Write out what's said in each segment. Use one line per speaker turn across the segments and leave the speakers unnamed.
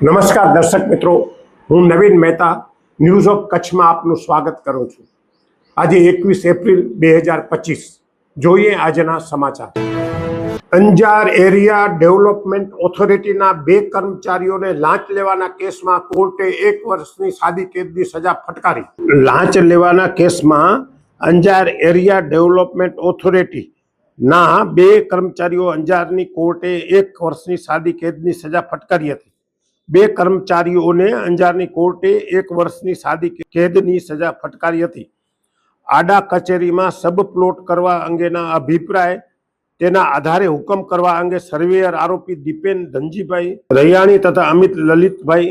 નમસ્કાર દર્શક મિત્રો, હું નવીન મહેતા ન્યૂઝ ઓફ કચ્છમાં આપનું સ્વાગત કરું છું। આજે 21 એપ્રિલ 2025 જોઈએ આજના સમાચાર। અંજાર એરિયા ડેવલપમેન્ટ ઓથોરિટીના 2 કર્મચારીઓને લાંચ લેવાના કેસમાં કોર્ટે 1 વર્ષની સાદી કેદની સજા ફટકારી। લાંચ લેવાના કેસમાં અંજાર એરિયા ડેવલપમેન્ટ ઓથોરિટીના 2 કર્મચારીઓ અંજારની કોર્ટે 1 વર્ષની સાદી કેદની સજા ફટકારી હતી। 2 કર્મચારીઓને અંજારની કોર્ટે 1 વર્ષની સાદી કેદની સજા ફટકારી હતી। આડા કચેરીમાં સબ પ્લોટ કરવા અંગેના અભિપ્રાય તેના આધારે હુકમ કરવા અંગે સર્વેયર આરોપી દીપેન ધનજીભાઈ રૈયાણી તથા અમિત લલિતભાઈ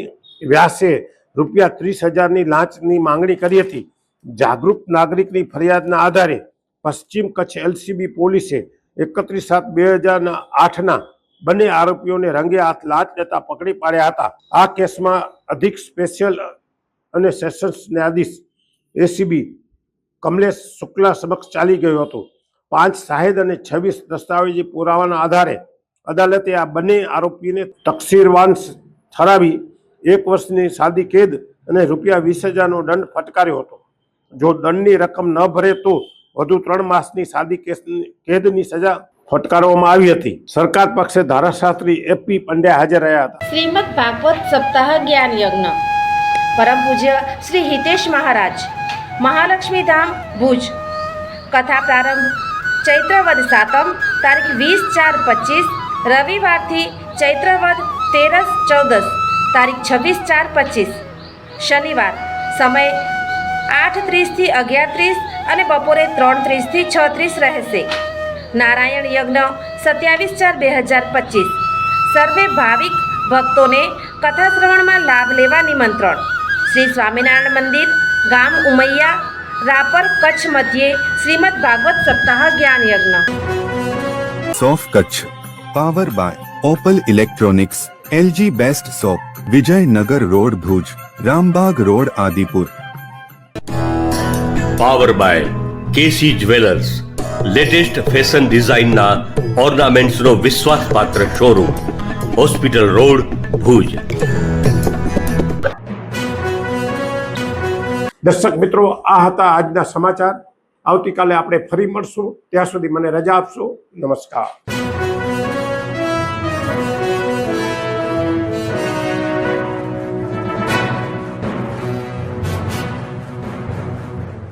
વ્યાસે ₹30,000ની લાંચની માંગણી કરી હતી। જાગૃત નાગરિકની ફરિયાદના આધારે પશ્ચિમ કચ્છ એલસીબી પોલીસે 31/7/2008ના બંને આરોપીઓને રંગે હાથ લાંચ લેતા પકડી પાડ્યા હતા। આ કેસમાં અધિક સ્પેશિયલ અને સેશન્સ ન્યાયાધીશ એસીબી કમલેશ શુક્લા સમક્ષ ચાલી ગયો હતો। 5 શાહિદ અને 26 દસ્તાવેજી પુરાવાના આધારે અદાલતે આ બંને આરોપીને તકસીરવાન ઠરાવી 1 વર્ષની સાદી કેદ અને ₹20,000નો દંડ ફટકાર્યો હતો। જો દંડની રકમ ન ભરે તો વધુ 3 માસની સાદી કેદની સજા ફટકારવામાં આવી હતી। સરકાર પક્ષે ધારાશાસ્ત્રી એપી પંડ્યા હાજર રહ્યા હતા।
શ્રીમદ ભાગવત સપ્તાહ જ્ઞાન યજ્ઞ પરમ પૂજ્ય શ્રી હિતેશ મહારાજ મહાલક્ષ્મી ધામ ભુજ। કથા પ્રારંભ ચૈત્રવદ સાતમ તારીખ 20/4/25 રવિવારથી ચૈત્રવદ 13/14 તારીખ 26/4/25 શનિવાર સમય 8:30 થી 11:30 અને બપોરે 3:30 થી 6:30 રહેશે। નારાયણ યજ્ઞ 27/4/2025 સર્વે ભાવિક ભક્તોને કથા શ્રવણમાં લાભ લેવા નિમંત્રણ। શ્રી સ્વામિનારાયણ મંદિર ગામ ઉમૈયા રાપર કચ્છ મધ્યે શ્રીમદ ભાગવત સપ્તાહ જ્ઞાન યજ્ઞ।
સોફ Kutch power by Opal electronics LG best shop Vijaynagar road Bhuj Rambagh road Adipur.
Power by KC jewellers latest fashion ડિઝાઇનના ઓર્નામેન્ટ્સનો વિશ્વાસપાત્ર શોરૂમ હોસ્પિટલ રોડ ભુજ।
દર્શક મિત્રો, આ હતા આજના સમાચાર। આવતીકાલે આપણે ફરી મળશું। ત્યાં સુધી મને રજા આપશો। નમસ્કાર।